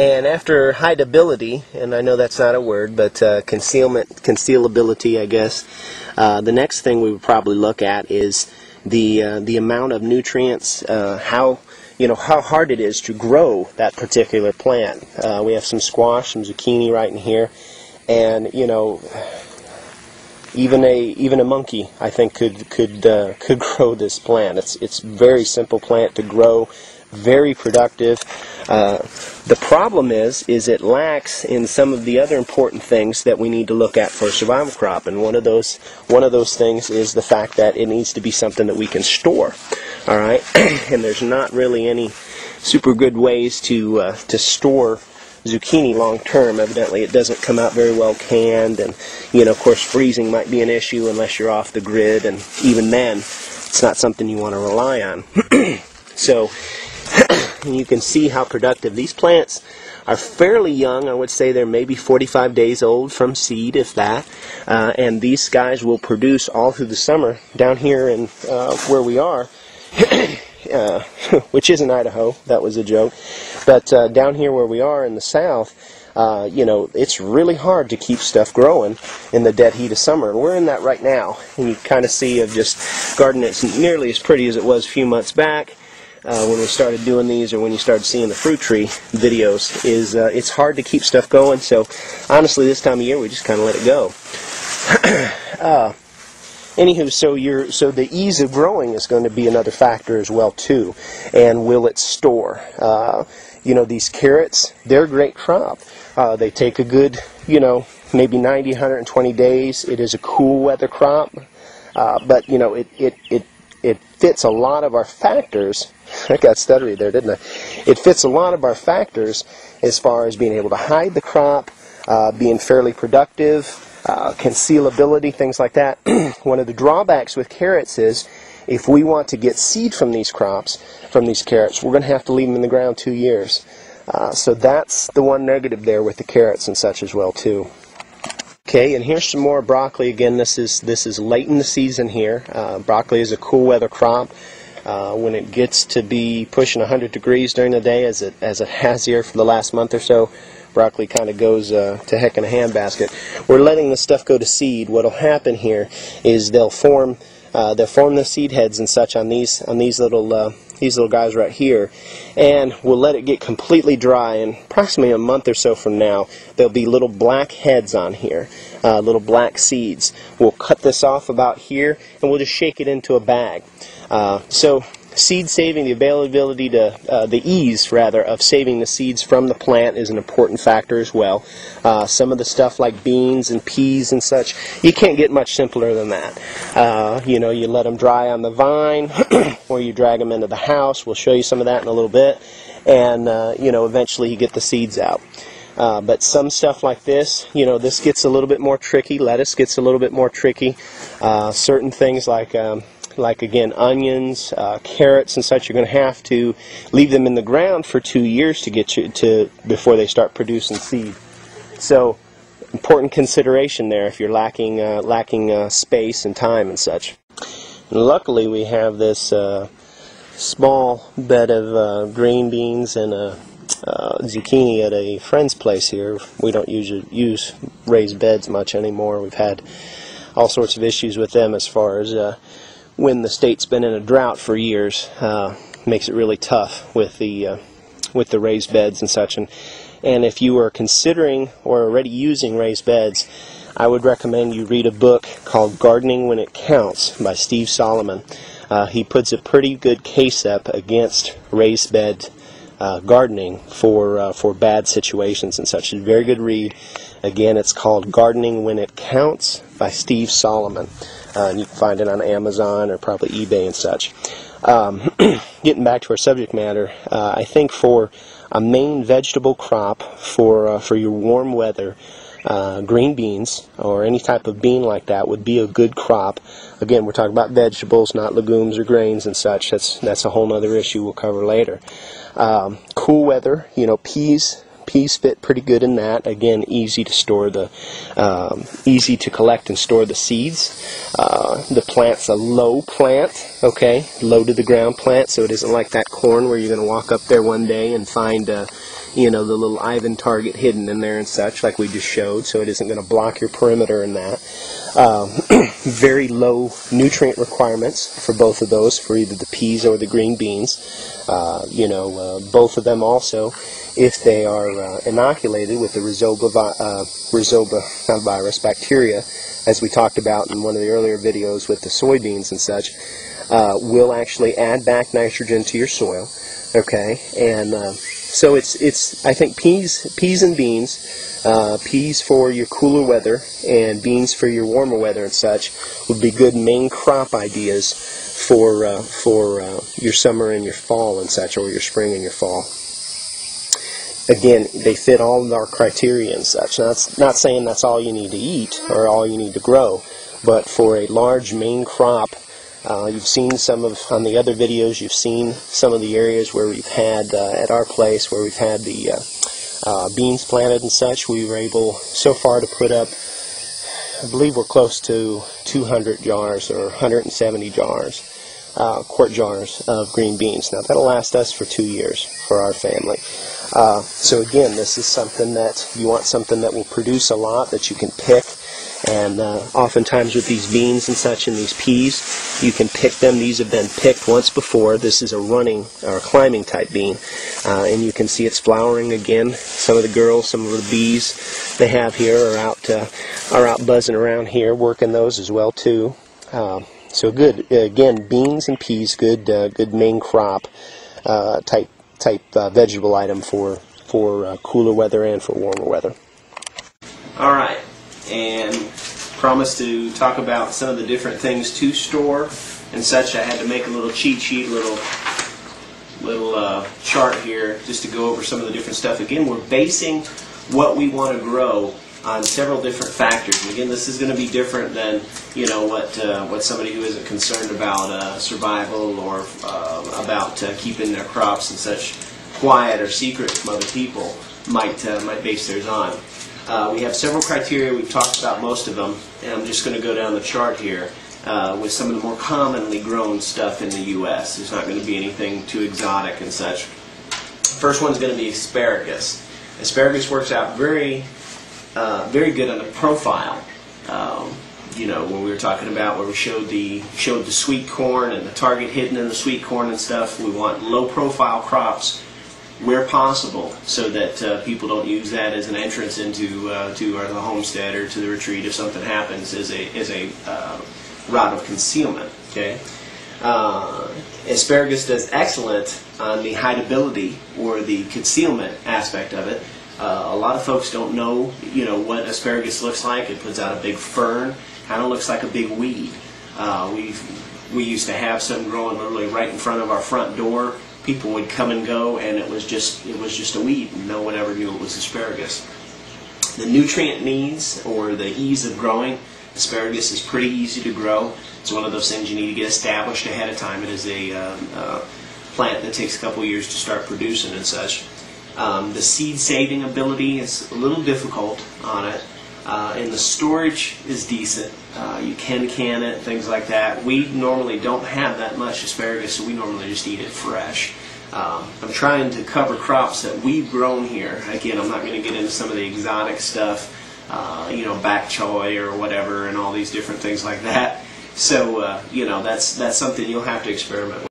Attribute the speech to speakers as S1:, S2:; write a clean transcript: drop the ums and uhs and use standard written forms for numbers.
S1: And after hideability, and I know that's not a word, but concealability, I guess, the next thing we would probably look at is the amount of nutrients, how hard it is to grow that particular plant. We have some squash, some zucchini right in here, and even a monkey, I think, could grow this plant. It's a very simple plant to grow, very productive. The problem is it lacks in some of the other important things that we need to look at for a survival crop, and one of those things is the fact that it needs to be something that we can store. All right, and there's not really any super good ways to store zucchini long term. Evidently, it doesn't come out very well canned, and of course, freezing might be an issue unless you're off the grid, and even then, it's not something you want to rely on. So. You can see how productive these plants are. Fairly young. I would say they're maybe 45 days old from seed, if that. And these guys will produce all through the summer down here in where we are, which isn't Idaho. That was a joke. But down here where we are in the south, it's really hard to keep stuff growing in the dead heat of summer. And we're in that right now. And you kind of see of just garden that's nearly as pretty as it was a few months back. When we started doing these, or when you started seeing the fruit tree videos, is it's hard to keep stuff going. So honestly, this time of year we just kind of let it go. Anywho, so the ease of growing is going to be another factor as well too. And will it store? These carrots, they're a great crop. They take a good, maybe 90, 120 days. It is a cool weather crop, but it fits a lot of our factors. I got stuttery there, didn't I? It fits a lot of our factors as far as being able to hide the crop, being fairly productive, concealability, things like that. One of the drawbacks with carrots is if we want to get seed from these crops, from these carrots, we're going to have to leave them in the ground 2 years. So that's the one negative there with the carrots and such as well too. Okay, and here's some more broccoli. Again, this is late in the season here. Broccoli is a cool weather crop. When it gets to be pushing 100 degrees during the day, as it has here for the last month or so, broccoli kind of goes to heck in a handbasket. We're letting the stuff go to seed. What'll happen here is they'll form the seed heads and such on these little guys right here, and we'll let it get completely dry, and approximately a month or so from now there'll be little black heads on here, little black seeds. We'll cut this off about here and we'll just shake it into a bag. So seed saving, the availability to, the ease rather of saving the seeds from the plant is an important factor as well. Some of the stuff like beans and peas and such, you can't get much simpler than that. You let them dry on the vine or you drag them into the house. We'll show you some of that in a little bit, and eventually you get the seeds out. But some stuff like this, this gets a little bit more tricky. Lettuce gets a little bit more tricky. Certain things like again, onions, carrots and such, you're going to have to leave them in the ground for 2 years to get before they start producing seed. So important consideration there if you're lacking space and time and such. And luckily we have this small bed of green beans and zucchini at a friend's place here. We don't usually use raised beds much anymore. We've had all sorts of issues with them as far as when the state's been in a drought for years. Makes it really tough with the raised beds and such. And if you are considering or already using raised beds, I would recommend you read a book called Gardening When It Counts by Steve Solomon. He puts a pretty good case up against raised bed gardening for bad situations and such. It's a very good read. Again, it's called Gardening When It Counts by Steve Solomon. And you can find it on Amazon or probably eBay and such. Getting back to our subject matter, I think for a main vegetable crop for your warm weather, green beans or any type of bean like that would be a good crop. Again, we're talking about vegetables, not legumes or grains and such. That's a whole other issue we'll cover later. Cool weather, peas fit pretty good in that. Again, easy to store easy to collect and store the seeds. The plant's a low plant, okay, low to the ground plant, so it isn't like that corn where you're going to walk up there one day and find you know, the little Ivan target hidden in there and such, like we just showed, so it isn't going to block your perimeter in that. Very low nutrient requirements for both of those, for either the peas or the green beans. Both of them also, if they are inoculated with the rhizoba virus bacteria, as we talked about in one of the earlier videos with the soybeans and such, will actually add back nitrogen to your soil. Okay, and so it's I think peas and beans, peas for your cooler weather and beans for your warmer weather and such would be good main crop ideas for your summer and your fall and such, or your spring and your fall. Again, they fit all of our criteria and such. Now, that's not saying that's all you need to eat or all you need to grow, but for a large main crop, you've seen some of, on the other videos, you've seen some of the areas where we've had, at our place, where we've had the beans planted and such. We were able, so far, to put up, I believe we're close to 200 jars or 170 jars, quart jars of green beans. Now, that'll last us for 2 years for our family. So again, this is something that you want, something that will produce a lot, that you can pick. And oftentimes with these beans and such and these peas, you can pick them. These have been picked once before. This is a running or a climbing type bean, and you can see it's flowering again. Some of the girls, some of the bees they have here are out buzzing around here, working those as well too. So good. Again, beans and peas, good main crop type vegetable item for cooler weather and for warmer weather. All right. And promised to talk about some of the different things to store and such. I had to make a little cheat sheet, little chart here just to go over some of the different stuff. Again, we're basing what we want to grow on several different factors. And again, this is going to be different than what somebody who isn't concerned about survival or about keeping their crops and such quiet or secret from other people might base theirs on. We have several criteria. We've talked about most of them, and I'm just going to go down the chart here with some of the more commonly grown stuff in the U.S. There's not going to be anything too exotic and such. First one's going to be asparagus. Asparagus works out very good on the profile. When we were talking about where we showed the sweet corn and the target hidden in the sweet corn and stuff, we want low profile crops where possible, so that people don't use that as an entrance into the homestead or to the retreat if something happens, as a route of concealment. Okay, asparagus does excellent on the hideability or the concealment aspect of it. A lot of folks don't know, what asparagus looks like. It puts out a big fern, kind of looks like a big weed. We used to have some growing literally right in front of our front door. People would come and go, and it was just a weed, and no one ever knew it was asparagus. The nutrient needs or the ease of growing, asparagus is pretty easy to grow. It's one of those things you need to get established ahead of time. It is a plant that takes a couple years to start producing and such. The seed saving ability is a little difficult on it, and the storage is decent. You can it, things like that. We normally don't have that much asparagus, so we normally just eat it fresh. I'm trying to cover crops that we've grown here. Again, I'm not going to get into some of the exotic stuff, bak choy or whatever, and all these different things like that. So, that's something you'll have to experiment with.